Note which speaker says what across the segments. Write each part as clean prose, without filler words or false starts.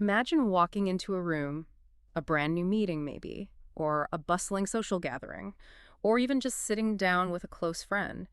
Speaker 1: Imagine walking into a room, a brand new meeting maybe, or a bustling social gathering, or even just sitting down with a close friend.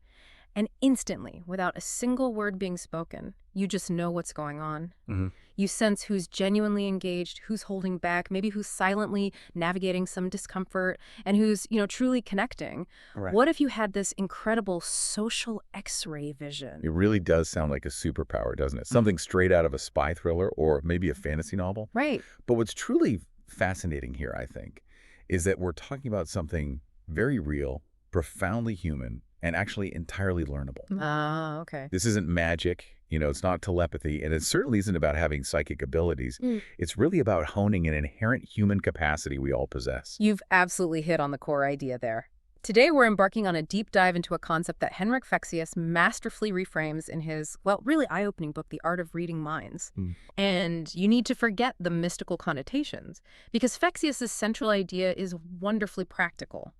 Speaker 1: And instantly, without a single word being spoken, you just know what's going on.
Speaker 2: Hmm.
Speaker 1: You sense who's genuinely engaged, who's holding back, maybe who's silently navigating some discomfort, and who's, truly connecting.
Speaker 2: Right.
Speaker 1: What if you had this incredible social X-ray
Speaker 2: It
Speaker 1: vision?
Speaker 2: really does sound like a superpower, doesn't it? Something straight out of a spy thriller or maybe a fantasy novel.
Speaker 1: Right.
Speaker 2: But what's truly fascinating here, I think, is that we're talking about something very real, profoundly human, and actually entirely learnable.
Speaker 1: Ah, okay.
Speaker 2: This isn't magic, it's not telepathy, and it certainly isn't about having psychic abilities.
Speaker 1: Mm.
Speaker 2: It's really about honing an inherent human capacity we all possess.
Speaker 1: You've absolutely hit on the core idea there. Today, we're embarking on a deep dive into a concept that Henrik Fexeus masterfully reframes in his, well, really eye-opening book, The Art of Reading Minds.
Speaker 2: Mm.
Speaker 1: And you need to forget the mystical connotations, because Fexeus's central idea is wonderfully practical.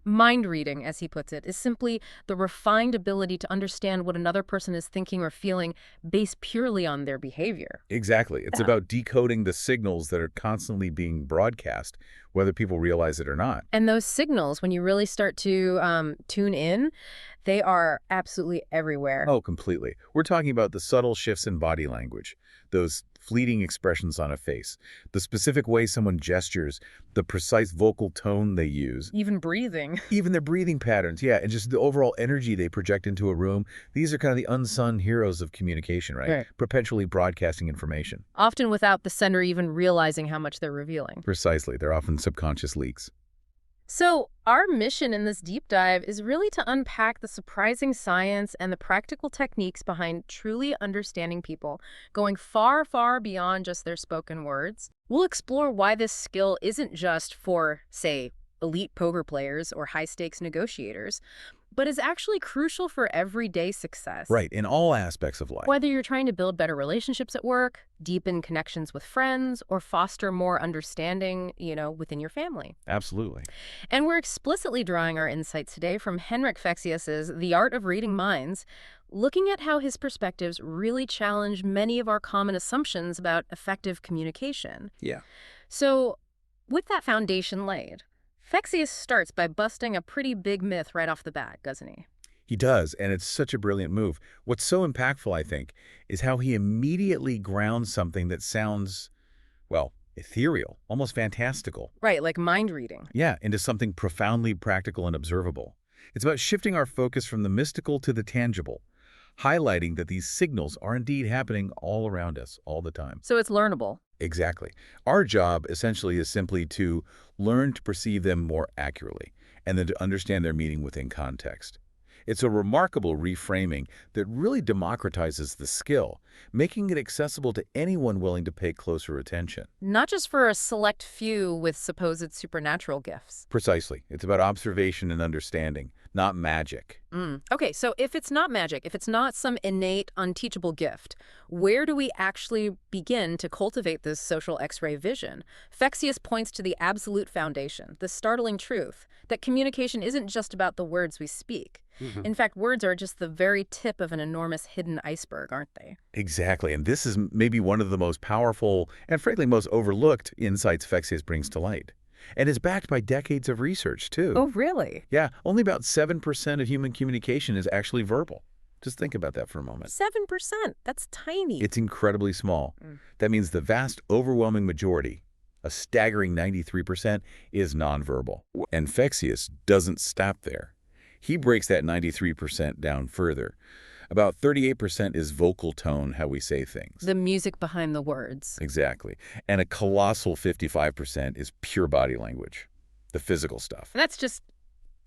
Speaker 1: Mind reading, as he puts it, is simply the refined ability to understand what another person is thinking or feeling based purely on their behavior.
Speaker 2: Exactly. It's
Speaker 1: Yeah.
Speaker 2: about decoding the signals that are constantly being broadcast, whether people realize it or not.
Speaker 1: And those signals, when you really start to tune in, they are absolutely everywhere.
Speaker 2: Oh, completely. We're talking about the subtle shifts in body language, those fleeting expressions on a face, the specific way someone gestures, the precise vocal tone they use,
Speaker 1: Even breathing.
Speaker 2: even their breathing patterns, yeah, and just the overall energy they project into a room. These are kind of the unsung heroes of communication, right?
Speaker 1: Right.
Speaker 2: Perpetually broadcasting information.
Speaker 1: Often without the sender even realizing how much they're revealing.
Speaker 2: Precisely. They're often subconscious leaks.
Speaker 1: So, our mission in this deep dive is really to unpack the surprising science and the practical techniques behind truly understanding people, going far, far beyond just their spoken words. We'll explore why this skill isn't just for, say, elite poker players or high-stakes negotiators, but is actually crucial for everyday success.
Speaker 2: Right, in all aspects of life.
Speaker 1: Whether you're trying to build better relationships at work, deepen connections with friends, or foster more understanding, within your family.
Speaker 2: Absolutely.
Speaker 1: And we're explicitly drawing our insights today from Henrik Fexeus's The Art of Reading Minds, looking at how his perspectives really challenge many of our common assumptions about effective communication.
Speaker 2: Yeah.
Speaker 1: So, with that foundation laid, Fexeus starts by busting a pretty big myth right off the bat, doesn't he?
Speaker 2: He does, and it's such a brilliant move. What's so impactful, I think, is how he immediately grounds something that sounds, well, ethereal, almost fantastical.
Speaker 1: Right, like mind reading.
Speaker 2: Yeah, into something profoundly practical and observable. It's about shifting our focus from the mystical to the tangible, highlighting that these signals are indeed happening all around us all the time.
Speaker 1: So it's learnable.
Speaker 2: Exactly. Our job essentially is simply to learn to perceive them more accurately and then to understand their meaning within context. It's a remarkable reframing that really democratizes the skill, making it accessible to anyone willing to pay closer attention.
Speaker 1: Not just for a select few with supposed supernatural gifts.
Speaker 2: Precisely. It's about observation and understanding, not magic.
Speaker 1: Okay, so if it's not magic, if it's not some innate, unteachable gift, where do we actually begin to cultivate this social X-ray vision? Fexeus points to the absolute foundation, the startling truth, that communication isn't just about the words we speak. In fact, words are just the very tip of an enormous hidden iceberg, aren't they?
Speaker 2: Exactly. And this is maybe one of the most powerful and frankly most overlooked insights Fexeus brings to light. And is backed by decades of research, too.
Speaker 1: Oh, really?
Speaker 2: Yeah, only about 7% of human communication is actually verbal. Just think about that for a moment.
Speaker 1: 7%. That's tiny.
Speaker 2: It's incredibly small. That means the vast, overwhelming majority, a staggering 93%, is nonverbal. And Fexeus doesn't stop there. He breaks that 93% down further. About 38% is vocal tone, how we say things.
Speaker 1: The music behind the words.
Speaker 2: Exactly. And a colossal 55% is pure body language, the physical stuff.
Speaker 1: And that's just,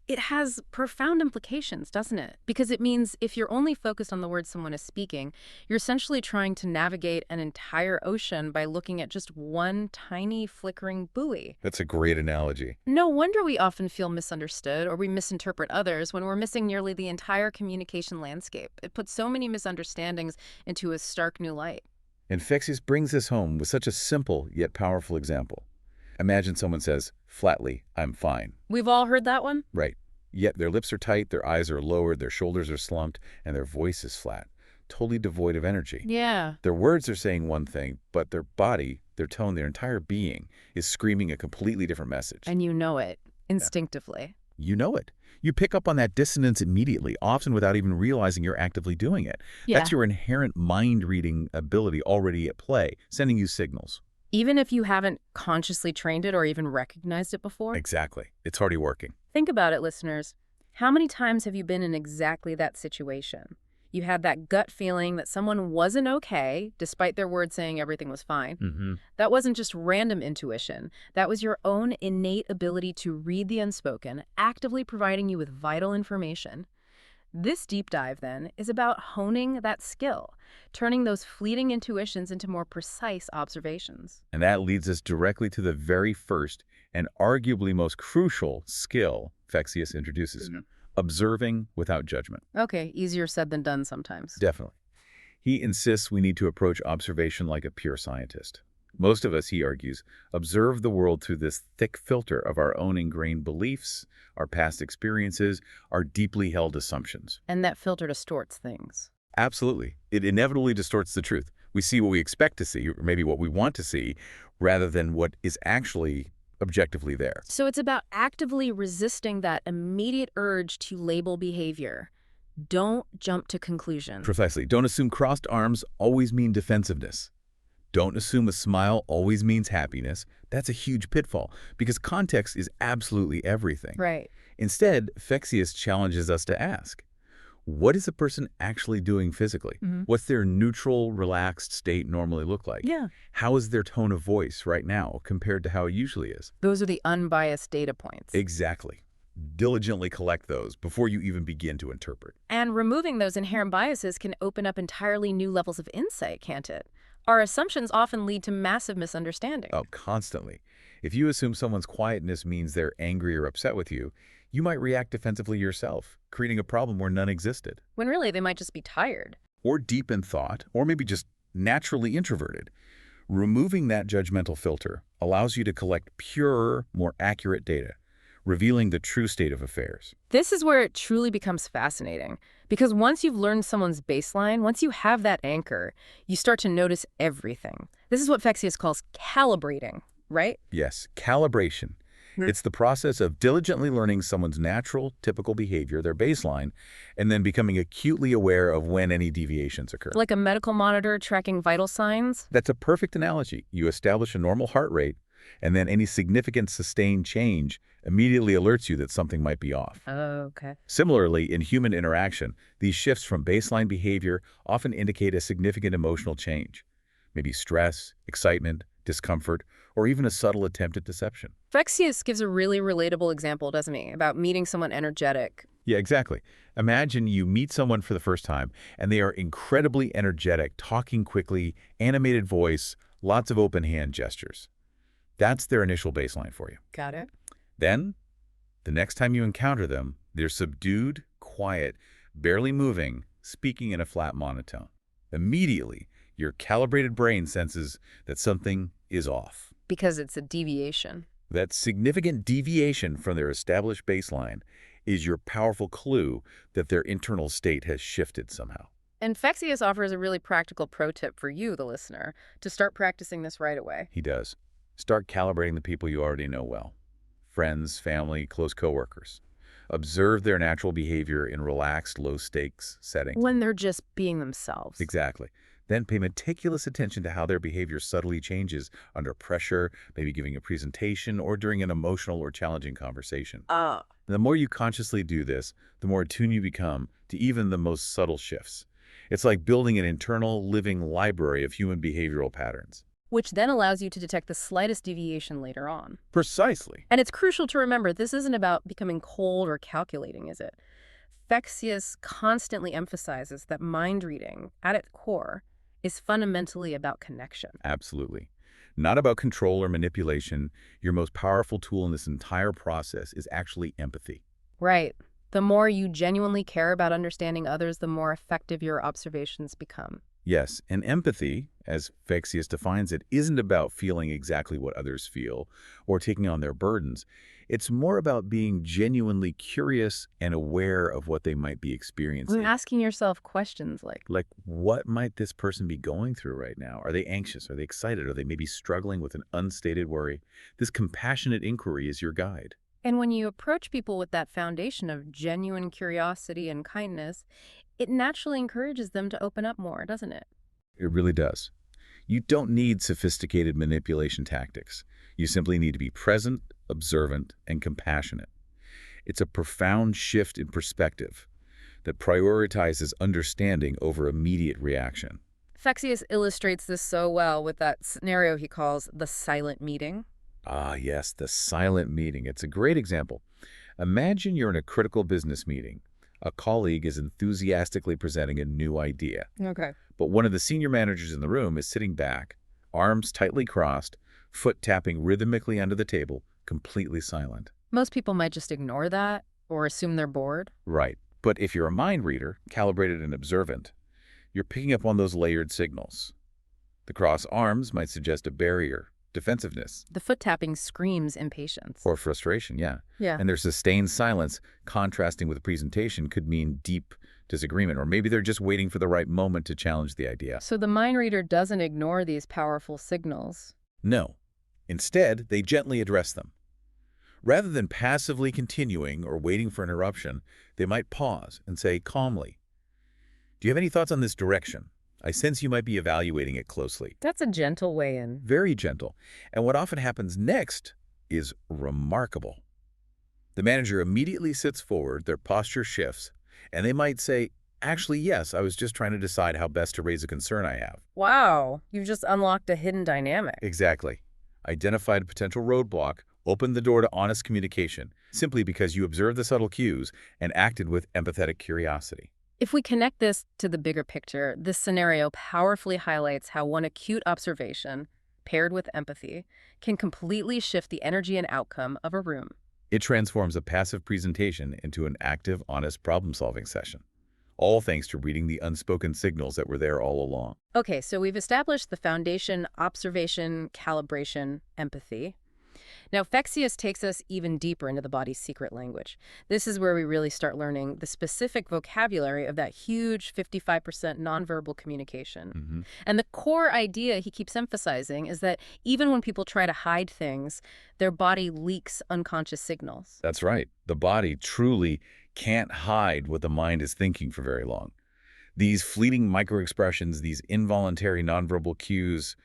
Speaker 1: it has profound implications, doesn't it? Because it means if you're only focused on the words someone is speaking, you're essentially trying to navigate an entire ocean by looking at just one tiny flickering buoy.
Speaker 2: That's a great analogy.
Speaker 1: No wonder we often feel misunderstood or we misinterpret others when we're missing nearly the entire communication landscape. It puts so many misunderstandings into a stark new light.
Speaker 2: And Fexeus brings this home with such a simple yet powerful example. Imagine someone says, flatly, I'm fine.
Speaker 1: We've all heard that one?
Speaker 2: Right. Yet their lips are tight, their eyes are lowered, their shoulders are slumped, and their voice is flat, totally devoid of energy.
Speaker 1: Yeah.
Speaker 2: Their words are saying one thing, but their body, their tone, their entire being is screaming a completely different message.
Speaker 1: And you know it
Speaker 2: Yeah.
Speaker 1: instinctively.
Speaker 2: You know it. You pick up on that dissonance immediately, often without even realizing you're actively doing it.
Speaker 1: Yeah.
Speaker 2: That's your inherent mind-reading ability already at play, sending you signals.
Speaker 1: Even if you haven't consciously trained it or even recognized it before?
Speaker 2: Exactly. It's already working.
Speaker 1: Think about it, listeners. How many times have you been in exactly that situation? You had that gut feeling that someone wasn't okay, despite their words saying everything was fine.
Speaker 2: Mm-hmm.
Speaker 1: That wasn't just random intuition. That was your own innate ability to read the unspoken, actively providing you with vital information. This deep dive, then, is about honing that skill, turning those fleeting intuitions into more precise observations.
Speaker 2: And that leads us directly to the very first and arguably most crucial skill Fexeus introduces, observing without judgment.
Speaker 1: Okay, easier said than done sometimes.
Speaker 2: Definitely. He insists we need to approach observation like a pure scientist. Most of us, he argues, observe the world through this thick filter of our own ingrained beliefs, our past experiences, our deeply held assumptions.
Speaker 1: And that filter distorts things.
Speaker 2: Absolutely. It inevitably distorts the truth. We see what we expect to see, or maybe what we want to see, rather than what is actually objectively there.
Speaker 1: So it's about actively resisting that immediate urge to label behavior. Don't jump to conclusions.
Speaker 2: Precisely. Don't assume crossed arms always mean defensiveness. Don't assume a smile always means happiness. That's a huge pitfall, because context is absolutely everything.
Speaker 1: Right.
Speaker 2: Instead, Fexeus challenges us to ask, what is a person actually doing physically?
Speaker 1: Mhm.
Speaker 2: What's their neutral, relaxed state normally look like?
Speaker 1: Yeah.
Speaker 2: How is their tone of voice right now compared to how it usually is?
Speaker 1: Those are the unbiased data points.
Speaker 2: Exactly. Diligently collect those before you even begin to interpret.
Speaker 1: And removing those inherent biases can open up entirely new levels of insight, can't it? Our assumptions often lead to massive misunderstanding.
Speaker 2: Oh, constantly. If you assume someone's quietness means they're angry or upset with you, you might react defensively yourself, creating a problem where none existed.
Speaker 1: When really they might just be tired.
Speaker 2: Or deep in thought, or maybe just naturally introverted. Removing that judgmental filter allows you to collect purer, more accurate data, revealing the true state of affairs.
Speaker 1: This is where it truly becomes fascinating. Because once you've learned someone's baseline, once you have that anchor, you start to notice everything. This is what Fexeus calls calibrating, right?
Speaker 2: Yes, calibration. It's the process of diligently learning someone's natural, typical behavior, their baseline, and then becoming acutely aware of when any deviations occur.
Speaker 1: Like a medical monitor tracking vital signs.
Speaker 2: That's a perfect analogy. You establish a normal heart rate, and then any significant sustained change immediately alerts you that something might be off.
Speaker 1: Oh, okay.
Speaker 2: Similarly, in human interaction, these shifts from baseline behavior often indicate a significant emotional change. Maybe stress, excitement, discomfort, or even a subtle attempt at deception.
Speaker 1: Fexeus gives a really relatable example, doesn't he, about meeting someone energetic.
Speaker 2: Yeah, exactly. Imagine you meet someone for the first time, and they are incredibly energetic, talking quickly, animated voice, lots of open hand gestures. That's their initial baseline for you.
Speaker 1: Got it.
Speaker 2: Then, the next time you encounter them, they're subdued, quiet, barely moving, speaking in a flat monotone. Immediately, your calibrated brain senses that something is off.
Speaker 1: Because it's a deviation.
Speaker 2: That significant deviation from their established baseline is your powerful clue that their internal state has shifted somehow.
Speaker 1: And Fexeus offers a really practical pro tip for you, the listener, to start practicing this right away.
Speaker 2: He does. Start calibrating the people you already know well. Friends, family, close coworkers. Observe their natural behavior in relaxed, low-stakes settings.
Speaker 1: When they're just being themselves.
Speaker 2: Exactly. Then pay meticulous attention to how their behavior subtly changes under pressure, maybe giving a presentation, or during an emotional or challenging conversation.
Speaker 1: Oh.
Speaker 2: The more you consciously do this, the more attuned you become to even the most subtle shifts. It's like building an internal, living library of human behavioral patterns.
Speaker 1: Which then allows you to detect the slightest deviation later on.
Speaker 2: Precisely.
Speaker 1: And it's crucial to remember this isn't about becoming cold or calculating, is it? Fexeus constantly emphasizes that mind reading, at its core, is fundamentally about connection.
Speaker 2: Absolutely. Not about control or manipulation. Your most powerful tool in this entire process is actually empathy.
Speaker 1: Right. The more you genuinely care about understanding others, the more effective your observations become.
Speaker 2: Yes, and empathy, as Fexeus defines it, isn't about feeling exactly what others feel or taking on their burdens. It's more about being genuinely curious and aware of what they might be
Speaker 1: And
Speaker 2: experiencing.
Speaker 1: asking yourself questions
Speaker 2: Like, what might this person be going through right now? Are they anxious? Are they excited? Are they maybe struggling with an unstated worry? This compassionate inquiry is your guide.
Speaker 1: and when you approach people with that foundation of genuine curiosity and kindness, it naturally encourages them to open up more, doesn't it?
Speaker 2: It really does. You don't need sophisticated manipulation tactics. You simply need to be present, observant, and compassionate. It's a profound shift in perspective that prioritizes understanding over immediate reaction.
Speaker 1: Fexeus illustrates this so well with that scenario he calls the silent meeting.
Speaker 2: Ah, yes, the silent meeting. It's a great example. Imagine you're in a critical business meeting. A colleague is enthusiastically presenting a new idea,
Speaker 1: Okay.
Speaker 2: but one of the senior managers in the room is sitting back, arms tightly crossed, foot tapping rhythmically under the table, completely silent.
Speaker 1: Most people might just ignore that or assume they're bored.
Speaker 2: Right. But if you're a mind reader, calibrated and observant, you're picking up on those layered signals. The crossed arms might suggest a barrier, defensiveness,
Speaker 1: The foot tapping screams impatience.
Speaker 2: or frustration, yeah.
Speaker 1: Yeah.
Speaker 2: And their sustained silence, contrasting with the presentation, could mean deep disagreement, or maybe they're just waiting for the right moment to challenge the idea.
Speaker 1: So the mind reader doesn't ignore these powerful signals.
Speaker 2: No. Instead, they gently address them. Rather than passively continuing or waiting for interruption, they might pause and say calmly, "Do you have any thoughts on this direction? I sense you might be evaluating it closely."
Speaker 1: That's a gentle way in.
Speaker 2: Very gentle. And what often happens next is remarkable. The manager immediately sits forward, their posture shifts, and they might say, "Actually, yes, I was just trying to decide how best to raise a concern I have."
Speaker 1: Wow, you've just unlocked a hidden dynamic.
Speaker 2: Exactly. Identified a potential roadblock, opened the door to honest communication, simply because you observed the subtle cues and acted with empathetic curiosity.
Speaker 1: If we connect this to the bigger picture, this scenario powerfully highlights how one acute observation, paired with empathy, can completely shift the energy and outcome of a room.
Speaker 2: It transforms a passive presentation into an active, honest problem-solving session, all thanks to reading the unspoken signals that were there all along.
Speaker 1: Okay, so we've established the foundation, observation, calibration, empathy. Now, Fexeus takes us even deeper into the body's secret language. This is where we really start learning the specific vocabulary of that huge 55% nonverbal communication. And the core idea he keeps emphasizing is that even when people try to hide things, their body leaks unconscious signals.
Speaker 2: That's right. The body truly can't hide what the mind is thinking for very long. These fleeting microexpressions, these involuntary nonverbal cues,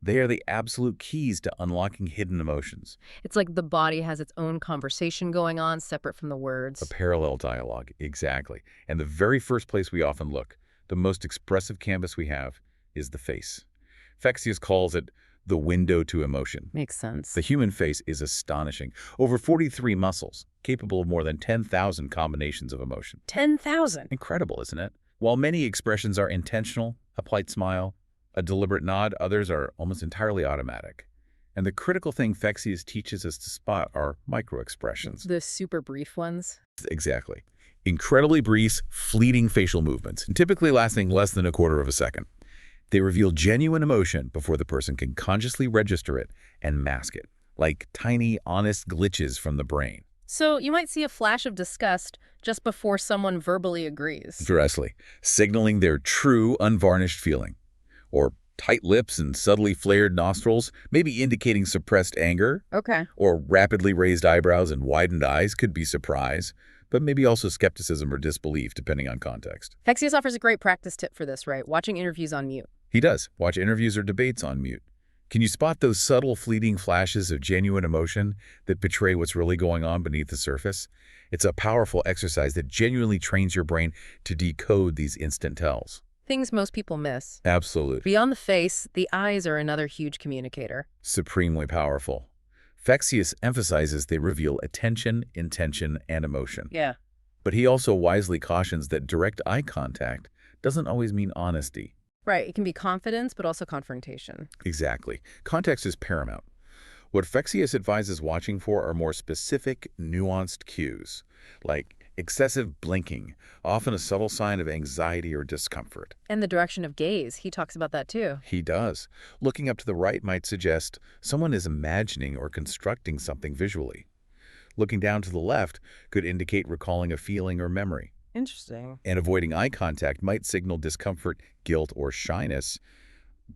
Speaker 2: they are the absolute keys to unlocking hidden emotions.
Speaker 1: It's like the body has its own conversation going on separate from the
Speaker 2: A
Speaker 1: words.
Speaker 2: parallel dialogue, exactly. And the very first place we often look, the most expressive canvas we have, is the face. Fexeus calls it the window to emotion.
Speaker 1: Makes sense.
Speaker 2: The human face is astonishing. Over 43 muscles, capable of more than 10,000 combinations of emotion.
Speaker 1: 10,000.
Speaker 2: Incredible, isn't it? While many expressions are intentional, a polite smile, a deliberate nod, others are almost entirely automatic. And the critical thing Fexeus teaches us to spot are microexpressions.
Speaker 1: The super brief ones.
Speaker 2: Exactly. Incredibly brief, fleeting facial movements, typically lasting less than a quarter of a second. They reveal genuine emotion before the person can consciously register it and mask it, like tiny, honest glitches from the brain.
Speaker 1: So you might see a flash of disgust just before someone verbally agrees.
Speaker 2: Precisely, signaling their true, unvarnished feeling. Or tight lips and subtly flared nostrils, maybe indicating suppressed anger.
Speaker 1: Okay.
Speaker 2: Or rapidly raised eyebrows and widened eyes could be surprise, but maybe also skepticism or disbelief, depending on context.
Speaker 1: Fexeus offers a great practice tip for this, right? Watching interviews on mute.
Speaker 2: He does. Watch interviews or debates on mute. Can you spot those subtle, fleeting flashes of genuine emotion that betray what's really going on beneath the surface? It's a powerful exercise that genuinely trains your brain to decode these instant tells.
Speaker 1: Things most people miss.
Speaker 2: Absolutely.
Speaker 1: Beyond the face, the eyes are another huge communicator.
Speaker 2: Supremely powerful. Fexeus emphasizes they reveal attention, intention, and emotion.
Speaker 1: Yeah.
Speaker 2: But he also wisely cautions that direct eye contact doesn't always mean honesty.
Speaker 1: Right. It can be confidence, but also confrontation.
Speaker 2: Exactly. Context is paramount. What Fexeus advises watching for are more specific, nuanced cues, like Excessive blinking, often a subtle sign of anxiety or discomfort.
Speaker 1: And the direction of gaze, he talks about that too.
Speaker 2: He does. Looking up to the right might suggest someone is imagining or constructing something visually. Looking down to the left could indicate recalling a feeling or memory.
Speaker 1: Interesting.
Speaker 2: And avoiding eye contact might signal discomfort, guilt, or shyness,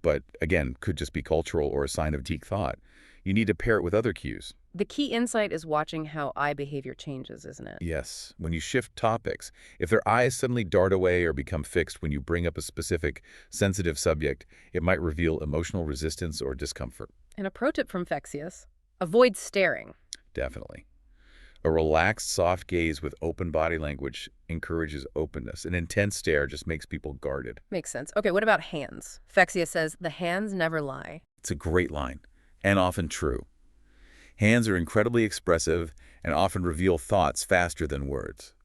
Speaker 2: but again, could just be cultural or a sign of deep thought. You need to pair it with other cues.
Speaker 1: The key insight is watching how eye behavior changes, isn't it?
Speaker 2: Yes, when you shift topics, if their eyes suddenly dart away or become fixed when you bring up a specific, sensitive subject, it might reveal emotional resistance or discomfort.
Speaker 1: And a pro tip from Fexeus, avoid staring.
Speaker 2: Definitely. A relaxed, soft gaze with open body language encourages openness. An intense stare just makes people guarded.
Speaker 1: Makes sense. Okay, what about hands? Fexeus says, the hands never lie.
Speaker 2: It's a great line, and often true. Hands are incredibly expressive and often reveal thoughts faster than words.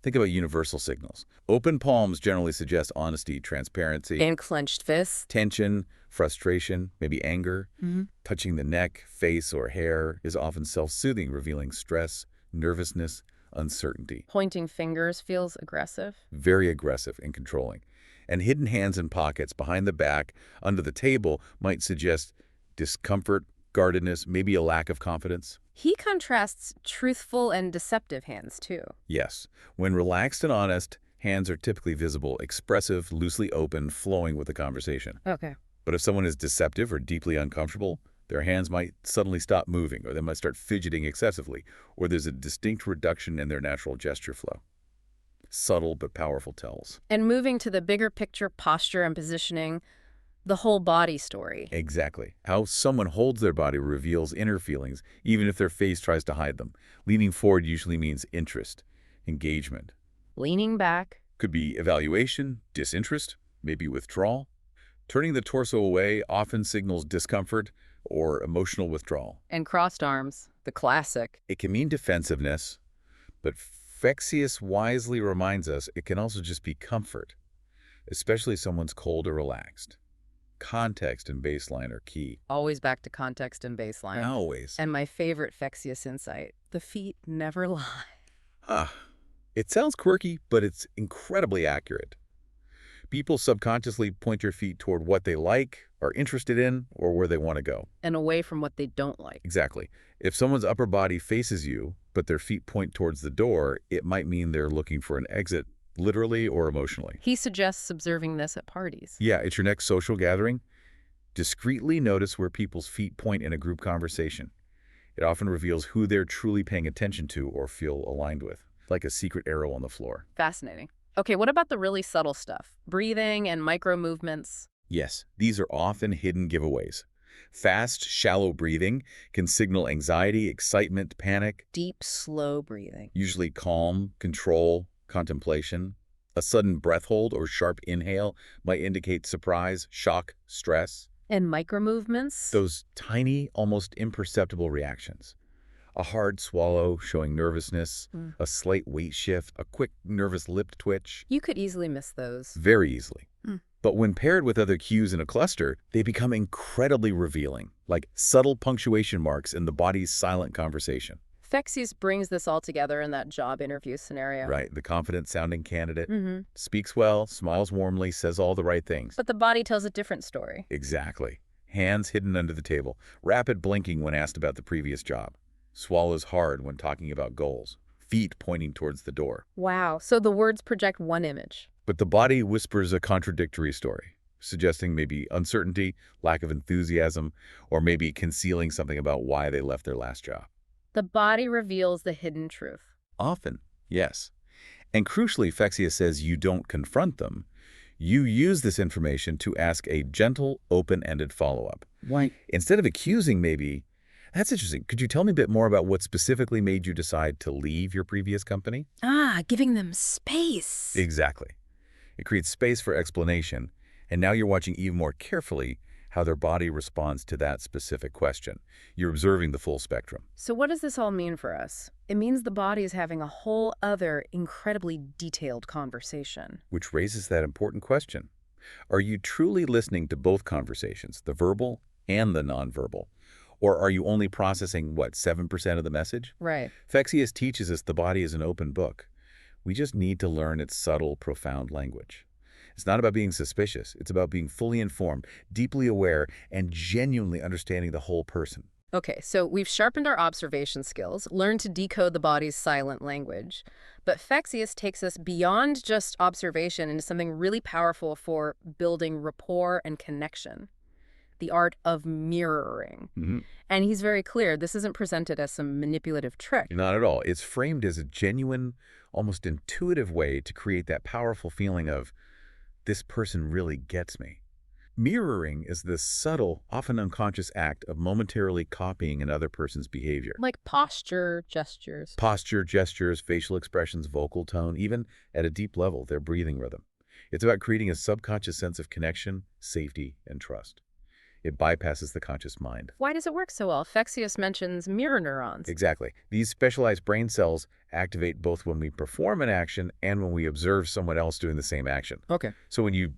Speaker 2: Think about universal signals. Open palms generally suggest honesty, transparency,
Speaker 1: And clenched fists.
Speaker 2: tension, frustration, maybe anger.
Speaker 1: Mm-hmm.
Speaker 2: Touching the neck, face, or hair is often self-soothing, revealing stress, nervousness, uncertainty.
Speaker 1: Pointing fingers feels aggressive.
Speaker 2: Very aggressive and controlling. And hidden hands in pockets, behind the back, under the table, might suggest discomfort, guardedness, maybe a lack of confidence.
Speaker 1: He contrasts truthful and deceptive hands, too.
Speaker 2: Yes, when relaxed and honest, hands are typically visible, expressive, loosely open, flowing with the conversation.
Speaker 1: Okay.
Speaker 2: But if someone is deceptive or deeply uncomfortable, their hands might suddenly stop moving, or they might start fidgeting excessively, or there's a distinct reduction in their natural gesture flow. Subtle but powerful tells.
Speaker 1: And moving to the bigger picture, posture and positioning, the whole body story.
Speaker 2: Exactly. How someone holds their body reveals inner feelings, even if their face tries to hide them. Leaning forward usually means interest, engagement.
Speaker 1: Leaning back.
Speaker 2: Could be evaluation, disinterest, maybe withdrawal. Turning the torso away often signals discomfort or emotional withdrawal.
Speaker 1: And crossed arms, the classic.
Speaker 2: It can mean defensiveness, but Fexeus wisely reminds us it can also just be comfort, especially if someone's cold or relaxed. Context and baseline are key.
Speaker 1: Always back to context and baseline.
Speaker 2: Always.
Speaker 1: And my favorite Fexeus insight, the feet never lie.
Speaker 2: Ah, it sounds quirky, but it's incredibly accurate. People subconsciously point their feet toward what they like, are interested in, or where they want to go.
Speaker 1: And away from what they don't like.
Speaker 2: Exactly. If someone's upper body faces you, but their feet point towards the door, it might mean they're looking for an exit, literally or emotionally.
Speaker 1: He suggests observing this at parties.
Speaker 2: Yeah, it's your next social gathering. Discreetly notice where people's feet point in a group conversation. It often reveals who they're truly paying attention to or feel aligned with, like a secret arrow on the floor.
Speaker 1: Fascinating. Okay, what about the really subtle stuff? Breathing and micro movements.
Speaker 2: Yes, these are often hidden giveaways. Fast, shallow breathing can signal anxiety, excitement, panic,
Speaker 1: Deep, slow breathing.
Speaker 2: usually calm, control, contemplation. A sudden breath hold or sharp inhale might indicate surprise, shock, stress.
Speaker 1: And micro movements.
Speaker 2: Those tiny, almost imperceptible reactions. A hard swallow showing nervousness, a slight weight shift, a quick nervous lip twitch.
Speaker 1: You could easily miss those.
Speaker 2: Very easily.
Speaker 1: Hmm.
Speaker 2: But when paired with other cues in a cluster, they become incredibly revealing, like subtle punctuation marks in the body's silent conversation.
Speaker 1: Fexeus brings this all together in that job interview scenario.
Speaker 2: Right, the confident-sounding candidate
Speaker 1: Mm-hmm.
Speaker 2: speaks well, smiles warmly, says all the right things.
Speaker 1: But the body tells a different story.
Speaker 2: Exactly. Hands hidden under the table, rapid blinking when asked about the previous job, swallows hard when talking about goals, feet pointing towards the door.
Speaker 1: Wow. So the words project one image.
Speaker 2: But the body whispers a contradictory story, suggesting maybe uncertainty, lack of enthusiasm, or maybe concealing something about why they left their last job.
Speaker 1: The body reveals the hidden truth.
Speaker 2: Often, yes. And crucially, Fexeus says you don't confront them. You use this information to ask a gentle, open-ended follow-up.
Speaker 1: Right.
Speaker 2: Instead of accusing, maybe, that's interesting. Could you tell me a bit more about what specifically made you decide to leave your previous company?
Speaker 1: Giving them space.
Speaker 2: Exactly. It creates space for explanation, and now you're watching even more carefully how their body responds to that specific question. You're observing the full spectrum.
Speaker 1: So what does this all mean for us? It means the body is having a whole other incredibly detailed conversation.
Speaker 2: Which raises that important question. Are you truly listening to both conversations, the verbal and the nonverbal? Or are you only processing, 7% of the message?
Speaker 1: Right.
Speaker 2: Fexeus teaches us the body is an open book. We just need to learn its subtle, profound language. It's not about being suspicious. It's about being fully informed, deeply aware, and genuinely understanding the whole person.
Speaker 1: Okay, so we've sharpened our observation skills, learned to decode the body's silent language. But Fexeus takes us beyond just observation into something really powerful for building rapport and connection, the art of mirroring. And he's very clear, this isn't presented as some manipulative trick.
Speaker 2: Not at all. It's framed as a genuine, almost intuitive way to create that powerful feeling of, this person really gets me. Mirroring is this subtle, often unconscious act of momentarily copying another person's behavior.
Speaker 1: Like posture, gestures.
Speaker 2: Posture, gestures, facial expressions, vocal tone, even at a deep level, their breathing rhythm. It's about creating a subconscious sense of connection, safety, and trust. It bypasses the conscious mind.
Speaker 1: Why does it work so well? Fexeus mentions mirror neurons.
Speaker 2: Exactly. These specialized brain cells activate both when we perform an action and when we observe someone else doing the same action.
Speaker 1: Okay.
Speaker 2: So when you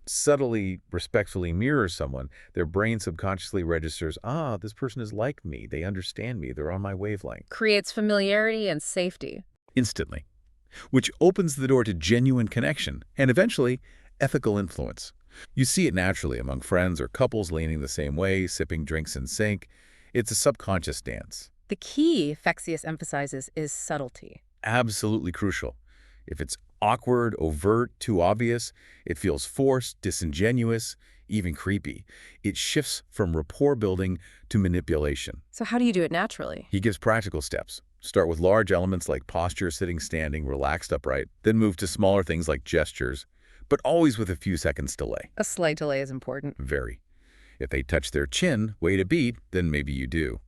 Speaker 2: subtly, respectfully mirror someone, their brain subconsciously registers, this person is like me. They understand me. They're on my wavelength.
Speaker 1: Creates familiarity and safety.
Speaker 2: Instantly. Which opens the door to genuine connection and eventually ethical influence. You see it naturally among friends or couples leaning the same way, sipping drinks in sync. It's a subconscious dance.
Speaker 1: The key, Fexeus emphasizes, is subtlety.
Speaker 2: Absolutely crucial. If it's awkward, overt, too obvious, it feels forced, disingenuous, even creepy. It shifts from rapport building to manipulation.
Speaker 1: So how do you do it naturally?
Speaker 2: He gives practical steps. Start with large elements like posture, sitting, standing, relaxed, upright, then move to smaller things like gestures, but always with a few seconds delay.
Speaker 1: A slight delay is important.
Speaker 2: Very. If they touch their chin, wait a beat, then maybe you do.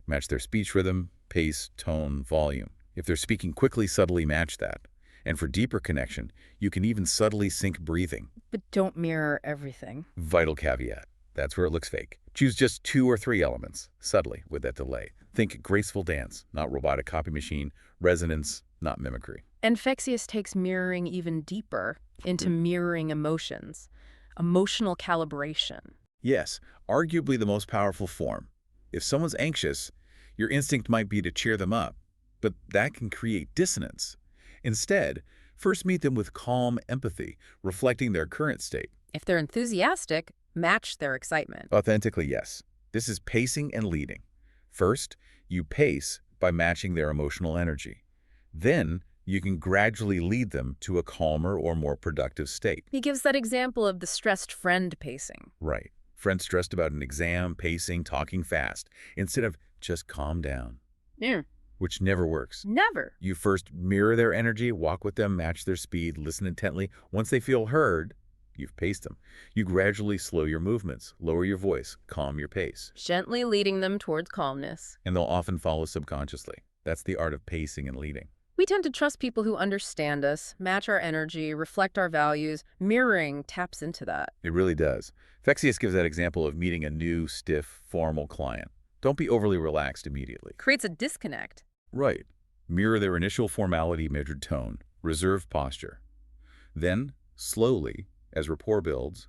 Speaker 2: Match their speech rhythm, pace, tone, volume. If they're speaking quickly, subtly match that. And for deeper connection, you can even subtly sync breathing.
Speaker 1: But don't mirror everything.
Speaker 2: Vital caveat. That's where it looks fake. Choose just 2 or 3 elements, subtly, with that delay. Think graceful dance, not robotic copy machine, resonance, not mimicry.
Speaker 1: And Fexeus takes mirroring even deeper into mirroring emotions, emotional calibration.
Speaker 2: Yes, arguably the most powerful form. If someone's anxious, your instinct might be to cheer them up, but that can create dissonance. Instead, first meet them with calm empathy, reflecting their current state.
Speaker 1: If they're enthusiastic, match their excitement.
Speaker 2: Authentically, yes. This is pacing and leading. First, you pace by matching their emotional energy. Then, you can gradually lead them to a calmer or more productive state.
Speaker 1: He gives that example of the stressed friend pacing.
Speaker 2: Right. Friends stressed about an exam, pacing, talking fast, instead of just calm down.
Speaker 1: Yeah.
Speaker 2: Which never works.
Speaker 1: Never.
Speaker 2: You first mirror their energy, walk with them, match their speed, listen intently. Once they feel heard, you've paced them. You gradually slow your movements, lower your voice, calm your pace.
Speaker 1: Gently leading them towards calmness.
Speaker 2: And they'll often follow subconsciously. That's the art of pacing and leading.
Speaker 1: We tend to trust people who understand us, match our energy, reflect our values. Mirroring taps into that.
Speaker 2: It really does. Fexeus gives that example of meeting a new, stiff, formal client. Don't be overly relaxed immediately.
Speaker 1: Creates a disconnect.
Speaker 2: Right. Mirror their initial formality, measured tone, reserved posture. Then, slowly, as rapport builds,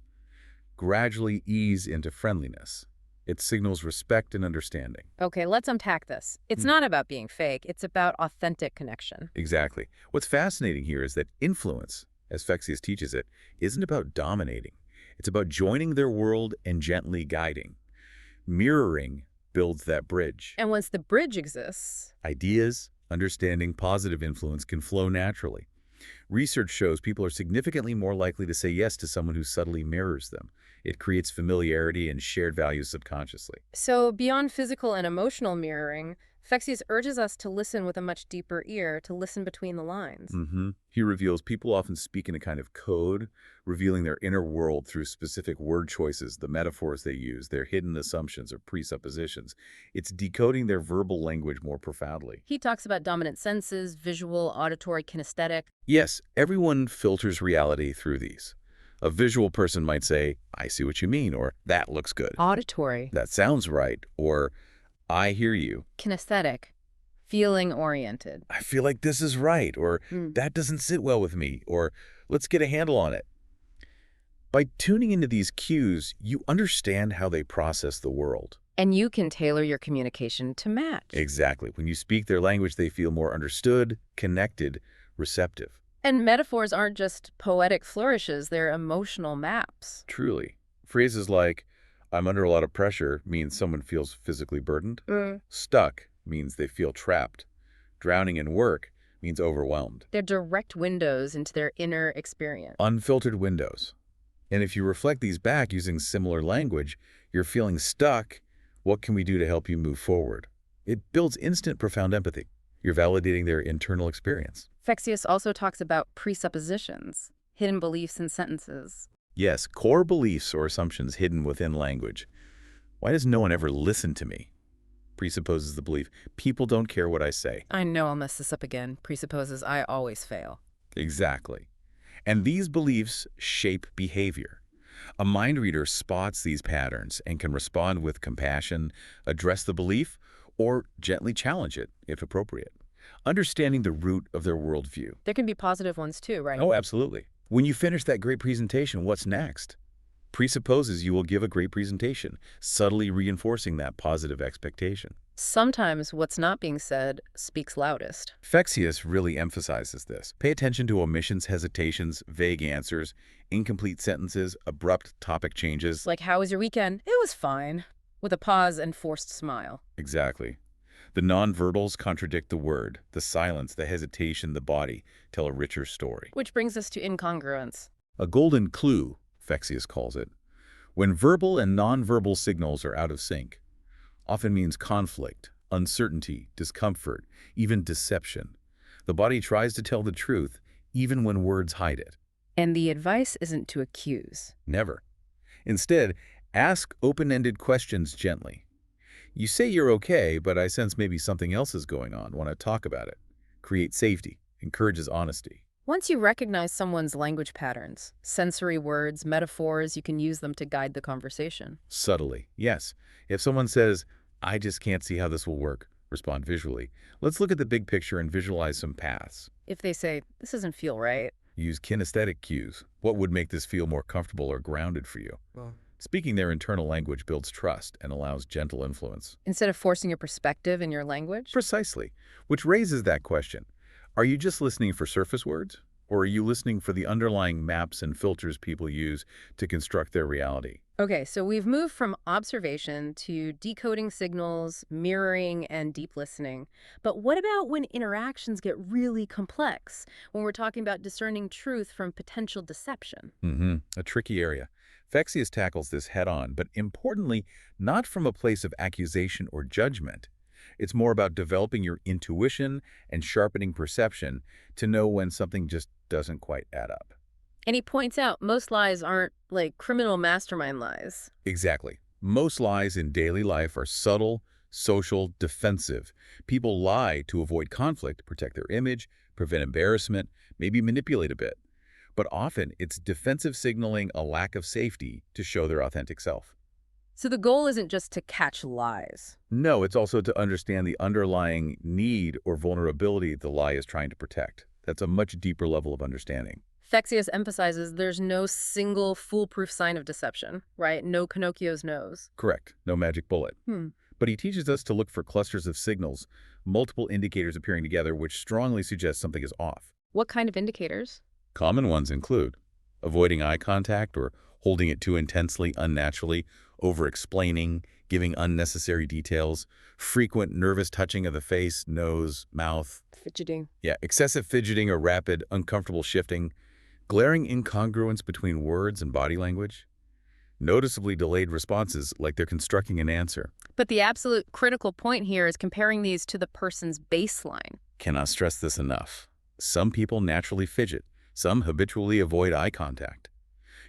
Speaker 2: gradually ease into friendliness. It signals respect and understanding.
Speaker 1: Okay, let's unpack this. It's not about being fake. It's about authentic connection.
Speaker 2: Exactly. What's fascinating here is that influence, as Fexeus teaches it, isn't about dominating. It's about joining their world and gently guiding. Mirroring builds that bridge.
Speaker 1: And once the bridge exists,
Speaker 2: Ideas, understanding, positive influence can flow naturally. Research shows people are significantly more likely to say yes to someone who subtly mirrors them. It creates familiarity and shared values subconsciously.
Speaker 1: so beyond physical and emotional mirroring, Fexeus urges us to listen with a much deeper ear, to listen between the lines.
Speaker 2: He reveals people often speak in a kind of code, revealing their inner world through specific word choices, the metaphors they use, their hidden assumptions or presuppositions. It's decoding their verbal language more profoundly.
Speaker 1: He talks about dominant senses, visual, auditory, kinesthetic.
Speaker 2: Yes, everyone filters reality through these. A visual person might say, I see what you mean, or that looks good.
Speaker 1: Auditory.
Speaker 2: That sounds right, or I hear you.
Speaker 1: Kinesthetic. Feeling-oriented.
Speaker 2: I feel like this is right, or that doesn't sit well with me, or let's get a handle on it. By tuning into these cues, you understand how they process the world.
Speaker 1: And you can tailor your communication to match.
Speaker 2: Exactly. When you speak their language, they feel more understood, connected, receptive.
Speaker 1: And metaphors aren't just poetic flourishes, they're emotional maps.
Speaker 2: Truly. Phrases like, I'm under a lot of pressure means someone feels physically burdened. Stuck means they feel trapped. Drowning in work means overwhelmed.
Speaker 1: They're direct windows into their inner experience.
Speaker 2: Unfiltered windows. And if you reflect these back using similar language, you're feeling stuck, what can we do to help you move forward? It builds instant, profound empathy. You're validating their internal experience.
Speaker 1: Fexeus also talks about presuppositions, hidden beliefs in sentences.
Speaker 2: Yes, core beliefs or assumptions hidden within language. Why does no one ever listen to me? Presupposes the belief, people don't care what I say.
Speaker 1: I know I'll mess this up again. Presupposes I always fail.
Speaker 2: Exactly. And these beliefs shape behavior. A mind reader spots these patterns and can respond with compassion, address the belief, or gently challenge it, if appropriate, understanding the root of their worldview.
Speaker 1: There can be positive ones too, right?
Speaker 2: Oh, absolutely. When you finish that great presentation, what's next? Presupposes you will give a great presentation, subtly reinforcing that positive expectation.
Speaker 1: Sometimes what's not being said speaks loudest.
Speaker 2: Fexeus really emphasizes this. Pay attention to omissions, hesitations, vague answers, incomplete sentences, abrupt topic changes.
Speaker 1: Like, how was your weekend? It was fine. With a pause and forced smile.
Speaker 2: Exactly. The nonverbals contradict the word. The silence, the hesitation, the body tell a richer story.
Speaker 1: Which brings us to incongruence.
Speaker 2: A golden clue, Fexeus calls it, when verbal and nonverbal signals are out of sync, often means conflict, uncertainty, discomfort, even deception. The body tries to tell the truth, even when words hide it.
Speaker 1: And the advice isn't to accuse.
Speaker 2: Never. Instead, ask open-ended questions gently. You say you're okay, but I sense maybe something else is going on. Want to talk about it? Create safety, encourages honesty.
Speaker 1: Once you recognize someone's language patterns, sensory words, metaphors, you can use them to guide the conversation.
Speaker 2: Subtly, yes. If someone says, I just can't see how this will work, respond visually. Let's look at the big picture and visualize some paths.
Speaker 1: If they say, this doesn't feel right.
Speaker 2: Use kinesthetic cues. What would make this feel more comfortable or grounded for you?
Speaker 1: Well,
Speaker 2: Speaking their internal language builds trust and allows gentle influence.
Speaker 1: instead of forcing your perspective in your language?
Speaker 2: Precisely, which raises that question. Are you just listening for surface words? Or are you listening for the underlying maps and filters people use to construct their reality?
Speaker 1: Okay, so we've moved from observation to decoding signals, mirroring, and deep listening. But what about when interactions get really complex, when we're talking about discerning truth from potential deception?
Speaker 2: A tricky area. Fexeus tackles this head-on, but importantly, not from a place of accusation or judgment. It's more about developing your intuition and sharpening perception to know when something just doesn't quite add up.
Speaker 1: And he points out most lies aren't like criminal mastermind lies.
Speaker 2: Exactly. Most lies in daily life are subtle, social, defensive. People lie to avoid conflict, protect their image, prevent embarrassment, maybe manipulate a bit. But often, it's defensive signaling a lack of safety to show their authentic self.
Speaker 1: So the goal isn't just to catch lies.
Speaker 2: No, it's also to understand the underlying need or vulnerability the lie is trying to protect. That's a much deeper level of understanding.
Speaker 1: Fexeus emphasizes there's no single foolproof sign of deception, right? No Pinocchio's nose.
Speaker 2: Correct. No magic bullet.
Speaker 1: Hmm.
Speaker 2: But he teaches us to look for clusters of signals, multiple indicators appearing together, which strongly suggest something is off.
Speaker 1: What kind of indicators?
Speaker 2: Common ones include avoiding eye contact or holding it too intensely, unnaturally, over-explaining, giving unnecessary details, frequent nervous touching of the face, nose, mouth.
Speaker 1: Fidgeting.
Speaker 2: Yeah, excessive fidgeting or rapid, uncomfortable shifting, glaring incongruence between words and body language, noticeably delayed responses like they're constructing an answer.
Speaker 1: But the absolute critical point here is comparing these to the person's baseline.
Speaker 2: Cannot stress this enough. Some people naturally fidget. Some habitually avoid eye contact.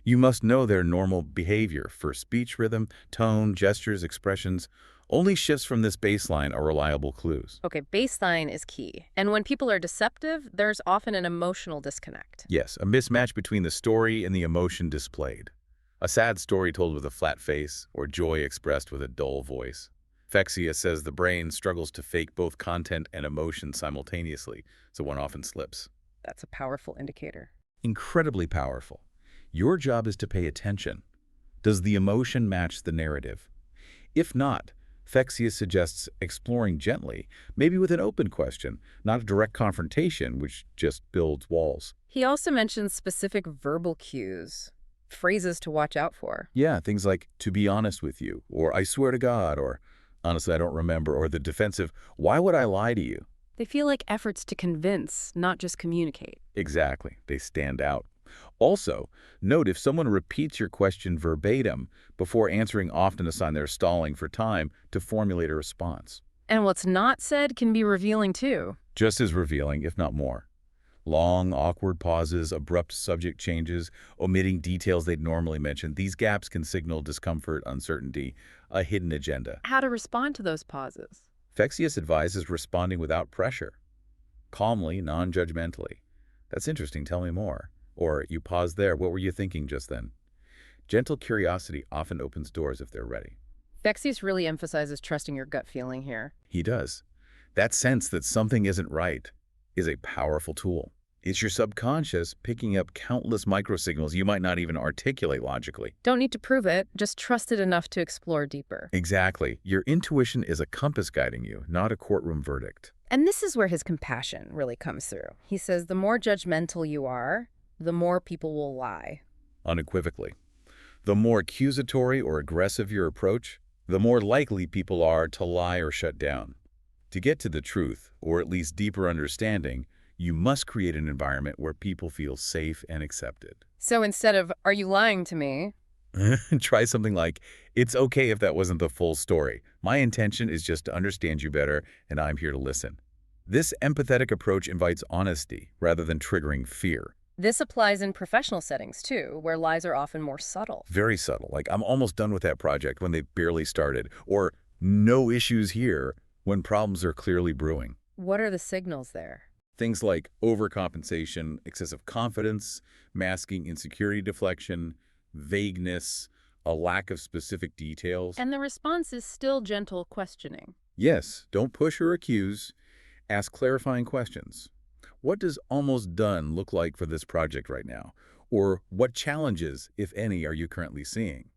Speaker 2: You must know their normal behavior for speech rhythm, tone, gestures, expressions. Only shifts from this baseline are reliable clues.
Speaker 1: Okay, baseline is key. And when people are deceptive, there's often an emotional disconnect.
Speaker 2: Yes, a mismatch between the story and the emotion displayed. A sad story told with a flat face, or joy expressed with a dull voice. Fexeus says the brain struggles to fake both content and emotion simultaneously, so one often slips.
Speaker 1: That's a powerful indicator.
Speaker 2: Incredibly powerful. Your job is to pay attention. Does the emotion match the narrative? If not, Fexeus suggests exploring gently, maybe with an open question, not a direct confrontation, which just builds walls.
Speaker 1: He also mentions specific verbal cues, phrases to watch out for.
Speaker 2: Yeah, things like, to be honest with you, or I swear to God, or honestly, I don't remember, or the defensive, why would I lie to you?
Speaker 1: They feel like efforts to convince, not just communicate.
Speaker 2: Exactly, they stand out. Also, note if someone repeats your question verbatim before answering, often a sign they're stalling for time to formulate a response.
Speaker 1: And what's not said can be revealing too.
Speaker 2: Just as revealing, if not more. Long, awkward pauses, abrupt subject changes, omitting details they'd normally mention. These gaps can signal discomfort, uncertainty, a hidden agenda.
Speaker 1: How to respond to those pauses.
Speaker 2: Fexeus advises responding without pressure, calmly, non-judgmentally. That's interesting, tell me more. Or, you pause there, what were you thinking just then? Gentle curiosity often opens doors if they're ready.
Speaker 1: Fexeus really emphasizes trusting your gut feeling here.
Speaker 2: He does. That sense that something isn't right is a powerful tool. It's your subconscious picking up countless microsignals you might not even articulate logically.
Speaker 1: Don't need to prove it, just trust it enough to explore deeper.
Speaker 2: Exactly. Your intuition is a compass guiding you, not a courtroom verdict.
Speaker 1: And this is where his compassion really comes through. He says the more judgmental you are, the more people will lie.
Speaker 2: Unequivocally. The more accusatory or aggressive your approach, the more likely people are to lie or shut down. To get to the truth, or at least deeper understanding, you must create an environment where people feel safe and accepted.
Speaker 1: So instead of, are you lying to me?
Speaker 2: Try something like, it's okay if that wasn't the full story. My intention is just to understand you better, and I'm here to listen. This empathetic approach invites honesty rather than triggering fear.
Speaker 1: This applies in professional settings too, where lies are often more subtle.
Speaker 2: Very subtle, like I'm almost done with that project when they've barely started, or no issues here when problems are clearly brewing.
Speaker 1: What are the signals there?
Speaker 2: Things like overcompensation, excessive confidence, masking insecurity deflection, vagueness, a lack of specific details.
Speaker 1: And the response is still gentle questioning.
Speaker 2: Yes, don't push or accuse. Ask clarifying questions. What does almost done look like for this project right now? Or what challenges, if any, are you currently seeing?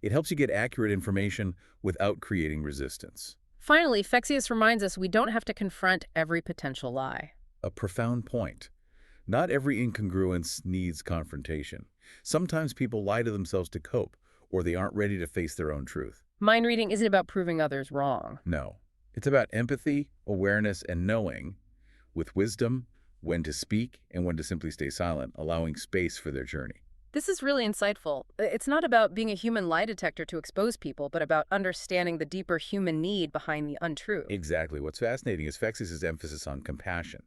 Speaker 2: It helps you get accurate information without creating resistance.
Speaker 1: Finally, Fexeus reminds us we don't have to confront every potential lie.
Speaker 2: A profound point. Not every incongruence needs confrontation. Sometimes people lie to themselves to cope, or they aren't ready to face their own truth.
Speaker 1: Mind reading isn't about proving others wrong.
Speaker 2: No. It's about empathy, awareness, and knowing, with wisdom, when to speak and when to simply stay silent, allowing space for their journey.
Speaker 1: This is really insightful. It's not about being a human lie detector to expose people, but about understanding the deeper human need behind the untrue.
Speaker 2: Exactly. What's fascinating is Fexeus' emphasis on compassion,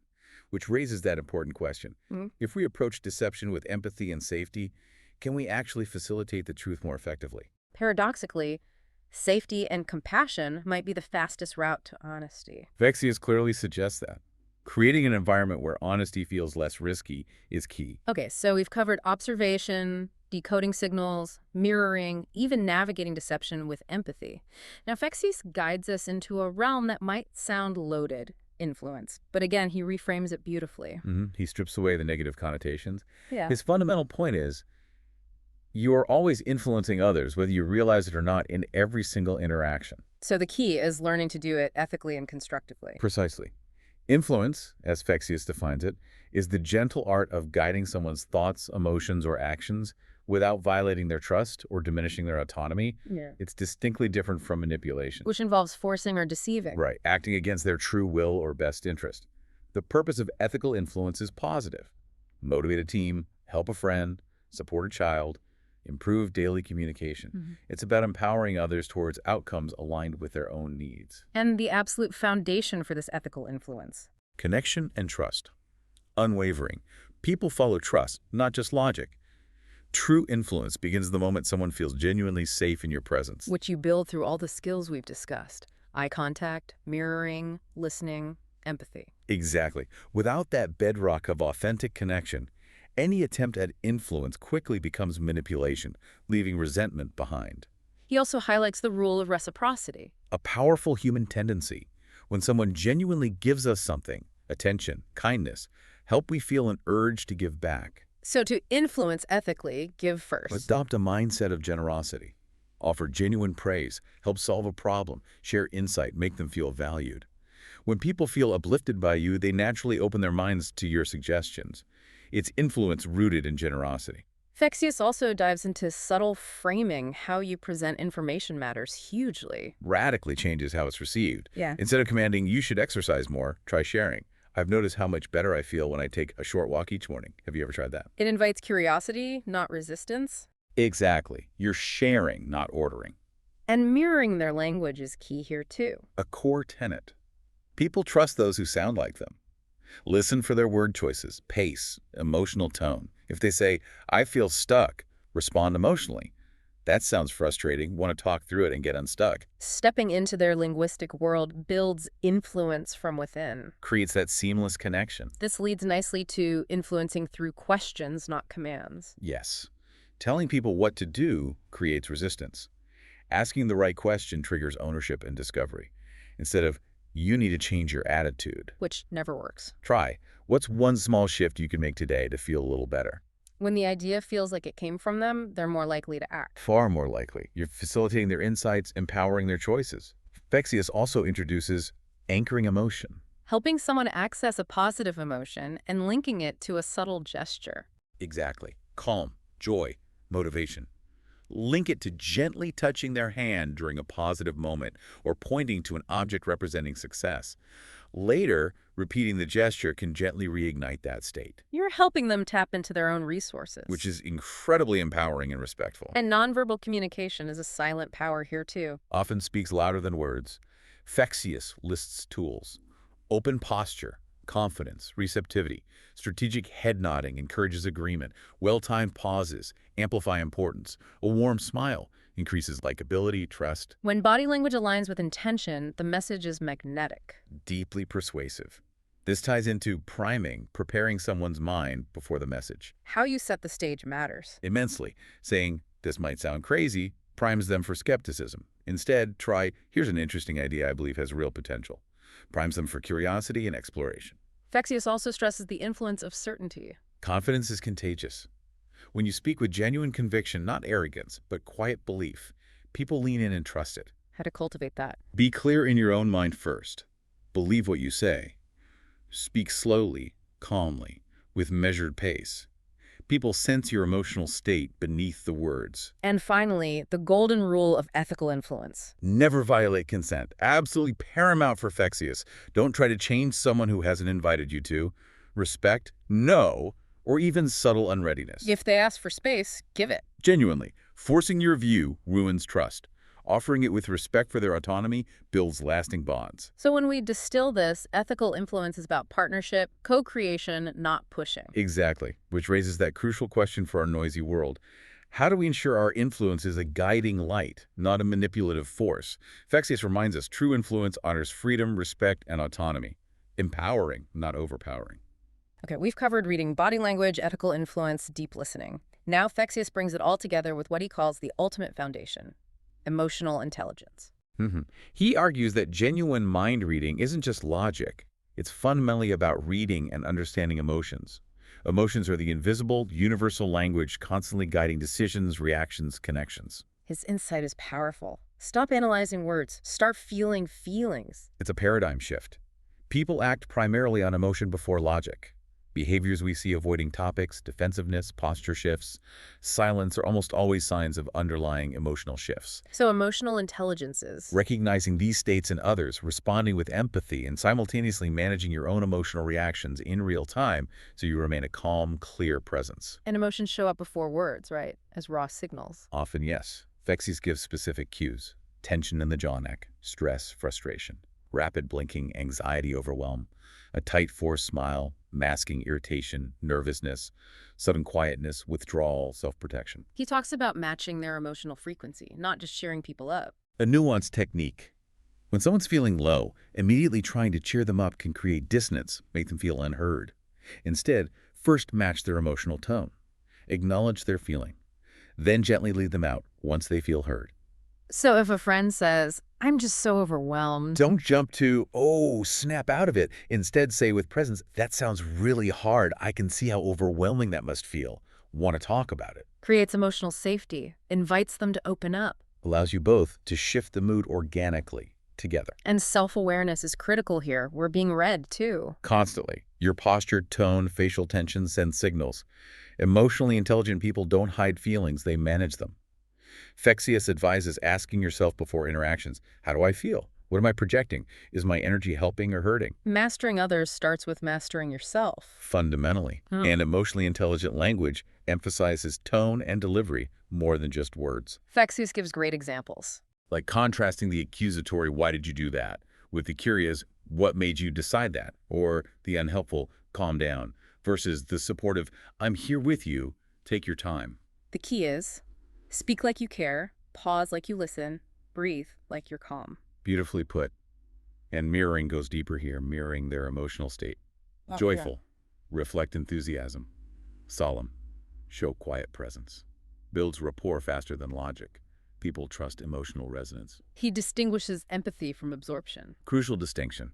Speaker 2: which raises that important question. If we approach deception with empathy and safety, can we actually facilitate the truth more effectively?
Speaker 1: Paradoxically, safety and compassion might be the fastest route to honesty.
Speaker 2: Fexeus clearly suggests that. Creating an environment where honesty feels less risky is key.
Speaker 1: Okay, so we've covered observation, decoding signals, mirroring, even navigating deception with empathy. Now, Fexeus guides us into a realm that might sound loaded, influence. But again, he reframes it beautifully.
Speaker 2: He strips away the negative connotations.
Speaker 1: Yeah.
Speaker 2: His fundamental point is, you are always influencing others, whether you realize it or not, in every single interaction.
Speaker 1: So the key is learning to do it ethically and constructively.
Speaker 2: Precisely. Influence, as Fexeus defines it, is the gentle art of guiding someone's thoughts, emotions, or actions without violating their trust or diminishing their autonomy.
Speaker 1: Yeah.
Speaker 2: It's distinctly different from manipulation.
Speaker 1: Which involves forcing or deceiving.
Speaker 2: Right, acting against their true will or best interest. The purpose of ethical influence is positive. Motivate a team, help a friend, support a child, improve daily communication. It's about empowering others towards outcomes aligned with their own needs.
Speaker 1: And the absolute foundation for this ethical influence.
Speaker 2: Connection and trust. Unwavering. People follow trust, not just logic. True influence begins the moment someone feels genuinely safe in your presence.
Speaker 1: Which you build through all the skills we've discussed. Eye contact, mirroring, listening, empathy.
Speaker 2: Exactly. Without that bedrock of authentic connection, any attempt at influence quickly becomes manipulation, leaving resentment behind.
Speaker 1: He also highlights the rule of reciprocity.
Speaker 2: A powerful human tendency. When someone genuinely gives us something, attention, kindness, help, we feel an urge to give back.
Speaker 1: So to influence ethically, give first.
Speaker 2: Adopt a mindset of generosity. Offer genuine praise, help solve a problem, share insight, make them feel valued. When people feel uplifted by you, they naturally open their minds to your suggestions. It's influence rooted in generosity.
Speaker 1: Fexeus also dives into subtle framing. How you present information matters hugely.
Speaker 2: Radically changes how it's received.
Speaker 1: Yeah.
Speaker 2: Instead of commanding, you should exercise more, try sharing. I've noticed how much better I feel when I take a short walk each morning. Have you ever tried that?
Speaker 1: It invites curiosity, not resistance.
Speaker 2: Exactly. You're sharing, not ordering.
Speaker 1: And mirroring their language is key here too.
Speaker 2: A core tenet. People trust those who sound like them. Listen for their word choices, pace, emotional tone. If they say, I feel stuck, respond emotionally. That sounds frustrating. Want to talk through it and get unstuck.
Speaker 1: Stepping into their linguistic world builds influence from within.
Speaker 2: Creates that seamless connection.
Speaker 1: This leads nicely to influencing through questions, not commands.
Speaker 2: Yes. Telling people what to do creates resistance. Asking the right question triggers ownership and discovery. Instead of, you need to change your attitude.
Speaker 1: Which never works.
Speaker 2: Try, what's one small shift you can make today to feel a little better?
Speaker 1: When the idea feels like it came from them, they're more likely to act.
Speaker 2: Far more likely. You're facilitating their insights, empowering their choices. Fexeus also introduces anchoring emotion.
Speaker 1: Helping someone access a positive emotion and linking it to a subtle gesture.
Speaker 2: Exactly. Calm, joy, motivation. Link it to gently touching their hand during a positive moment or pointing to an object representing success. Later, repeating the gesture can gently reignite that state,
Speaker 1: You're helping them tap into their own resources.
Speaker 2: which is incredibly empowering and respectful.
Speaker 1: And nonverbal communication is a silent power here too.
Speaker 2: Often speaks louder than words. Fexeus lists tools. Open posture, confidence, receptivity. Strategic head nodding encourages agreement. Well-timed pauses amplify importance. A warm smile increases likability, trust.
Speaker 1: When body language aligns with intention, the message is magnetic.
Speaker 2: Deeply persuasive. This ties into priming, preparing someone's mind before the message.
Speaker 1: How you set the stage matters.
Speaker 2: Immensely. Saying, this might sound crazy, primes them for skepticism. Instead, try, here's an interesting idea I believe has real potential. Primes them for curiosity and exploration.
Speaker 1: Fexeus also stresses the influence of certainty.
Speaker 2: Confidence is contagious. When you speak with genuine conviction, not arrogance, but quiet belief, people lean in and trust it.
Speaker 1: How to cultivate that.
Speaker 2: Be clear in your own mind first. Believe what you say. Speak slowly, calmly, with measured pace. People sense your emotional state beneath the words.
Speaker 1: And finally, the golden rule of ethical influence.
Speaker 2: Never violate consent. Absolutely paramount for Fexeus. Don't try to change someone who hasn't invited you to. Respect, no, or even subtle unreadiness.
Speaker 1: If they ask for space, give it.
Speaker 2: Genuinely, forcing your view ruins trust. Offering it with respect for their autonomy builds lasting bonds.
Speaker 1: So when we distill this, ethical influence is about partnership, co-creation, not pushing.
Speaker 2: Exactly, which raises that crucial question for our noisy world. How do we ensure our influence is a guiding light, not a manipulative force? Fexeus reminds us true influence honors freedom, respect, and autonomy. Empowering, not overpowering.
Speaker 1: Okay, we've covered reading body language, ethical influence, deep listening. Now Fexeus brings it all together with what he calls the ultimate foundation: emotional intelligence.
Speaker 2: He argues that genuine mind reading isn't just logic. It's fundamentally about reading and understanding emotions. Emotions are the invisible, universal language constantly guiding decisions, reactions, connections.
Speaker 1: His insight is powerful. Stop analyzing words. Start feeling feelings.
Speaker 2: It's a paradigm shift. People act primarily on emotion before logic. Behaviors we see avoiding topics, defensiveness, posture shifts, silence are almost always signs of underlying emotional shifts.
Speaker 1: So emotional intelligence is
Speaker 2: Recognizing these states in others, responding with empathy, and simultaneously managing your own emotional reactions in real time so you remain a calm, clear presence.
Speaker 1: and emotions show up before words, right? As raw signals.
Speaker 2: Often, yes. Fexeus gives specific cues. Tension in the jaw neck, stress, frustration, rapid blinking, anxiety, overwhelm, a tight forced smile, masking irritation, nervousness, sudden quietness, withdrawal, self-protection.
Speaker 1: He talks about matching their emotional frequency, not just cheering people up.
Speaker 2: A nuanced technique. When someone's feeling low, immediately trying to cheer them up can create dissonance, make them feel unheard. Instead, first match their emotional tone. Acknowledge their feeling. Then gently lead them out once they feel heard.
Speaker 1: So if a friend says, I'm just so overwhelmed,
Speaker 2: Don't jump to, oh, snap out of it. Instead, say with presence, that sounds really hard. I can see how overwhelming that must feel. Want to talk about it?
Speaker 1: creates emotional safety, invites them to open up.
Speaker 2: Allows you both to shift the mood organically together.
Speaker 1: And self-awareness is critical here. We're being read, too.
Speaker 2: Constantly. Your posture, tone, facial tension send signals. Emotionally intelligent people don't hide feelings, they manage them. Fexeus advises asking yourself before interactions, how do I feel? What am I projecting? Is my energy helping or hurting?
Speaker 1: Mastering others starts with mastering yourself.
Speaker 2: Fundamentally. And emotionally intelligent language emphasizes tone and delivery more than just words.
Speaker 1: Fexeus gives great examples.
Speaker 2: Like contrasting the accusatory, why did you do that, with the curious, what made you decide that, or the unhelpful, calm down, versus the supportive, I'm here with you, take your time.
Speaker 1: The key is, speak like you care, pause like you listen, breathe like you're calm.
Speaker 2: Beautifully put. And mirroring goes deeper here, mirroring their emotional state. Joyful, reflect enthusiasm. Solemn, show quiet presence. Builds rapport faster than logic. People trust emotional resonance.
Speaker 1: He distinguishes empathy from absorption.
Speaker 2: Crucial distinction.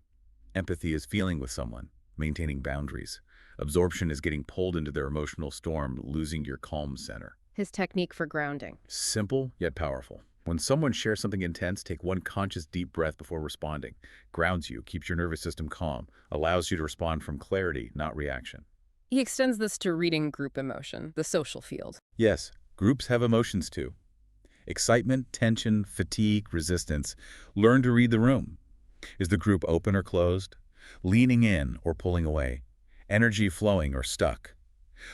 Speaker 2: Empathy is feeling with someone, maintaining boundaries. Absorption is getting pulled into their emotional storm, losing your calm center.
Speaker 1: His technique for grounding.
Speaker 2: Simple, yet powerful. When someone shares something intense, take one conscious deep breath before responding. Grounds you, keeps your nervous system calm, allows you to respond from clarity, not reaction.
Speaker 1: He extends this to reading group emotion, the social field.
Speaker 2: Yes, groups have emotions too. Excitement, tension, fatigue, resistance. Learn to read the room. Is the group open or closed? Leaning in or pulling away? Energy flowing or stuck?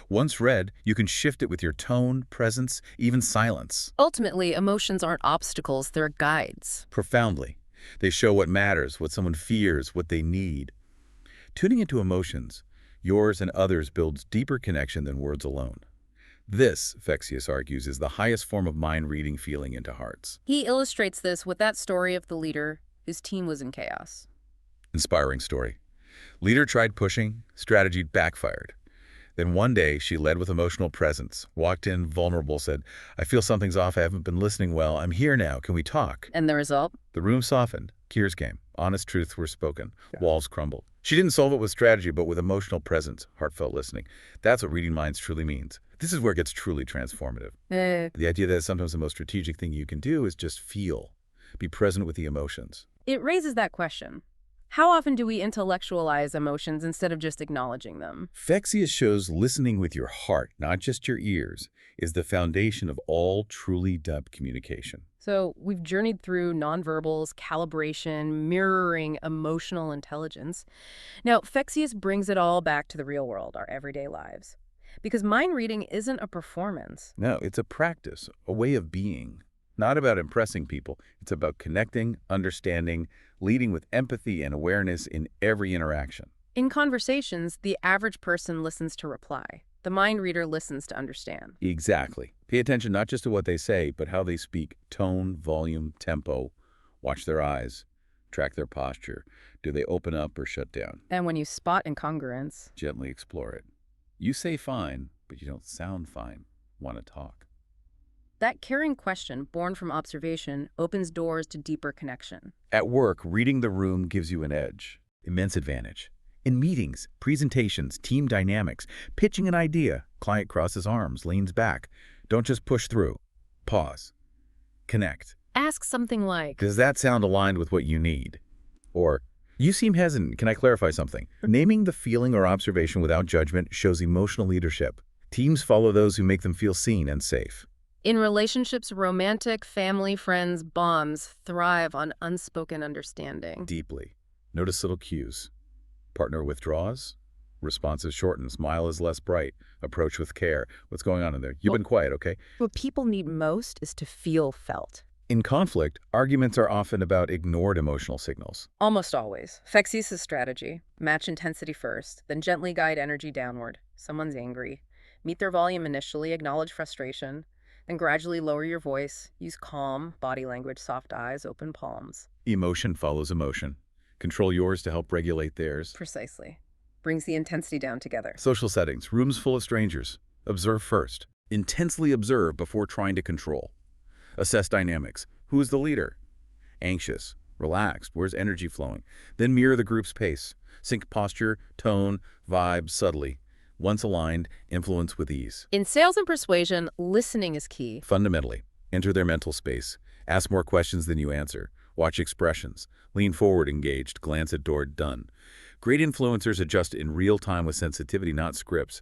Speaker 2: Once read, you can shift it with your tone, presence, even silence.
Speaker 1: Ultimately, emotions aren't obstacles, they're guides.
Speaker 2: Profoundly. They show what matters, what someone fears, what they need. Tuning into emotions, yours and others, builds deeper connection than words alone. This, Fexeus argues, is the highest form of mind reading feeling into hearts.
Speaker 1: He illustrates this with that story of the leader whose team was in chaos.
Speaker 2: Inspiring story. Leader tried pushing, strategy backfired. Then one day, she led with emotional presence, walked in vulnerable, said, I feel something's off, I haven't been listening well, I'm here now, can we talk?
Speaker 1: And the result?
Speaker 2: The room softened, tears came, honest truths were spoken, walls crumbled. She didn't solve it with strategy, but with emotional presence, heartfelt listening. That's what reading minds truly means. This is where it gets truly transformative. The idea that sometimes the most strategic thing you can do is just feel, be present with the emotions.
Speaker 1: It raises that question. How often do we intellectualize emotions instead of just acknowledging them?
Speaker 2: Fexeus shows listening with your heart, not just your ears, is the foundation of all truly depth communication.
Speaker 1: So we've journeyed through nonverbals, calibration, mirroring, emotional intelligence. Now, Fexeus brings it all back to the real world, our everyday lives. Because mind reading isn't a performance.
Speaker 2: No, it's a practice, a way of being. Not about impressing people, it's about connecting, understanding, leading with empathy and awareness in every interaction.
Speaker 1: In conversations, the average person listens to reply. The mind reader listens to understand.
Speaker 2: Exactly. Pay attention not just to what they say, but how they speak, tone, volume, tempo. Watch their eyes, track their posture. Do they open up or shut down?
Speaker 1: And when you spot incongruence,
Speaker 2: Gently explore it. You say fine, but you don't sound fine. Want to talk.
Speaker 1: that caring question, born from observation, opens doors to deeper connection.
Speaker 2: At work, reading the room gives you an edge. Immense advantage. In meetings, presentations, team dynamics, pitching an idea, client crosses arms, leans back. Don't just push through. Pause. Connect.
Speaker 1: Ask something like,
Speaker 2: Does that sound aligned with what you need? Or, you seem hesitant. Can I clarify something? Naming the feeling or observation without judgment shows emotional leadership. Teams follow those who make them feel seen and safe.
Speaker 1: in relationships, romantic, family, friends, bonds thrive on unspoken understanding.
Speaker 2: Deeply. Notice little cues. Partner withdraws. Responses shorten. Smile is less bright. Approach with care. What's going on in there? You've been quiet, okay?
Speaker 1: What people need most is to feel felt.
Speaker 2: In conflict, arguments are often about ignored emotional signals.
Speaker 1: Almost always. Fexeus' strategy. Match intensity first, then gently guide energy downward. Someone's angry. Meet their volume initially, acknowledge frustration, then gradually lower your voice. Use calm, body language, soft eyes, open palms.
Speaker 2: Emotion follows emotion. Control yours to help regulate theirs.
Speaker 1: Precisely. Brings the intensity down together.
Speaker 2: Social settings, rooms full of strangers. Observe first. Intensely observe before trying to control. Assess dynamics. Who is the leader? Anxious, relaxed, where's energy flowing? Then mirror the group's pace. Sync posture, tone, vibe subtly. Once aligned, influence with ease.
Speaker 1: In sales and persuasion, listening is key.
Speaker 2: Fundamentally, enter their mental space. Ask more questions than you answer. Watch expressions. Lean forward, engaged. Glance at door, done. Great influencers adjust in real time with sensitivity, not scripts.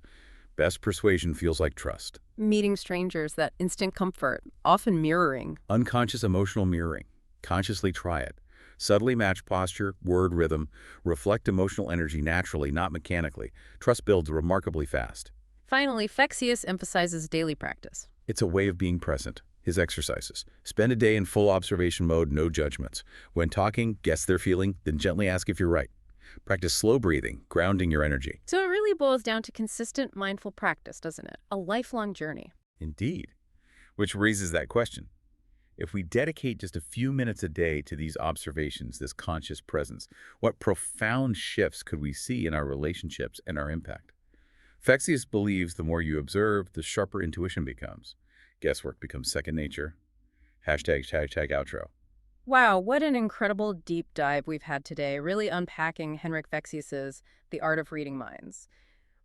Speaker 2: Best persuasion feels like trust.
Speaker 1: Meeting strangers, that instant comfort, often mirroring.
Speaker 2: Unconscious emotional mirroring. Consciously try it. Subtly match posture, word rhythm. Reflect emotional energy naturally, not mechanically. Trust builds remarkably fast.
Speaker 1: Finally, Fexeus emphasizes daily practice.
Speaker 2: It's a way of being present. His exercises. Spend a day in full observation mode, no judgments. When talking, guess their feeling, then gently ask if you're right. Practice slow breathing, grounding your energy.
Speaker 1: So it really boils down to consistent mindful practice, doesn't it? A lifelong journey.
Speaker 2: Indeed. Which raises that question. If we dedicate just a few minutes a day to these observations, this conscious presence, what profound shifts could we see in our relationships and our impact? Fexeus believes the more you observe, the sharper intuition becomes. Guesswork becomes second nature. Hashtag outro.
Speaker 1: Wow, what an incredible deep dive we've had today, really unpacking Henrik Fexeus's The Art of Reading Minds.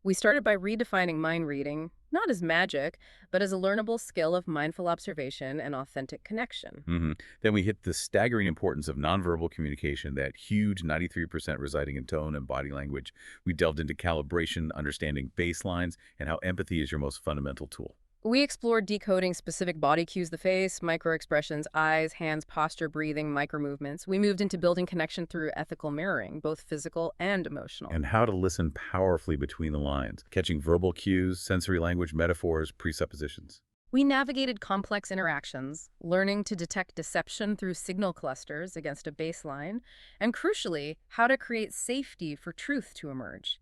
Speaker 1: We started by redefining mind reading, not as magic, but as a learnable skill of mindful observation and authentic connection.
Speaker 2: Then we hit the staggering importance of nonverbal communication, that huge 93% residing in tone and body language. We delved into calibration, understanding baselines, and how empathy is your most fundamental tool.
Speaker 1: We explored decoding specific body cues, the face, microexpressions, eyes, hands, posture, breathing, micromovements. We moved into building connection through ethical mirroring, both physical and emotional.
Speaker 2: And how to listen powerfully between the lines, catching verbal cues, sensory language, metaphors, presuppositions.
Speaker 1: We navigated complex interactions, learning to detect deception through signal clusters against a baseline, and crucially, how to create safety for truth to emerge.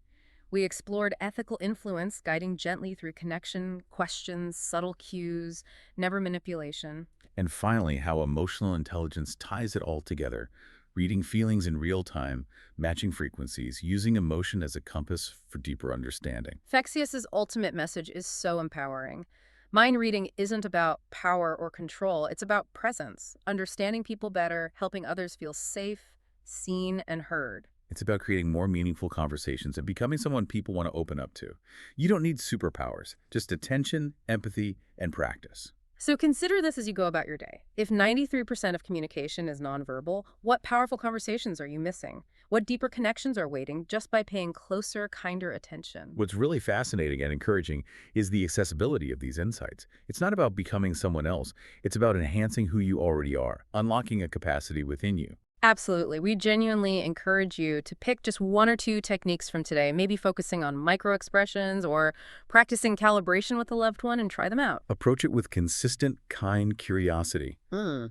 Speaker 1: We explored ethical influence, guiding gently through connection, questions, subtle cues, never manipulation.
Speaker 2: And finally, how emotional intelligence ties it all together, reading feelings in real time, matching frequencies, using emotion as a compass for deeper understanding.
Speaker 1: Fexeus's ultimate message is so empowering. Mind reading isn't about power or control, it's about presence, understanding people better, helping others feel safe, seen, and heard.
Speaker 2: It's about creating more meaningful conversations and becoming someone people want to open up to. You don't need superpowers, just attention, empathy, and practice.
Speaker 1: So consider this as you go about your day. If 93% of communication is nonverbal, what powerful conversations are you missing? What deeper connections are waiting just by paying closer, kinder attention?
Speaker 2: What's really fascinating and encouraging is the accessibility of these insights. It's not about becoming someone else. It's about enhancing who you already are, unlocking a capacity within you.
Speaker 1: Absolutely. We genuinely encourage you to pick just one or two techniques from today, maybe focusing on microexpressions or practicing calibration with a loved one, and try them out.
Speaker 2: Approach it with consistent, kind curiosity.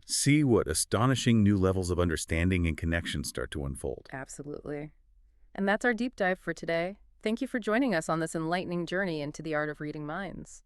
Speaker 2: See what astonishing new levels of understanding and connection start to unfold.
Speaker 1: Absolutely. And that's our deep dive for today. Thank you for joining us on this enlightening journey into the art of reading minds.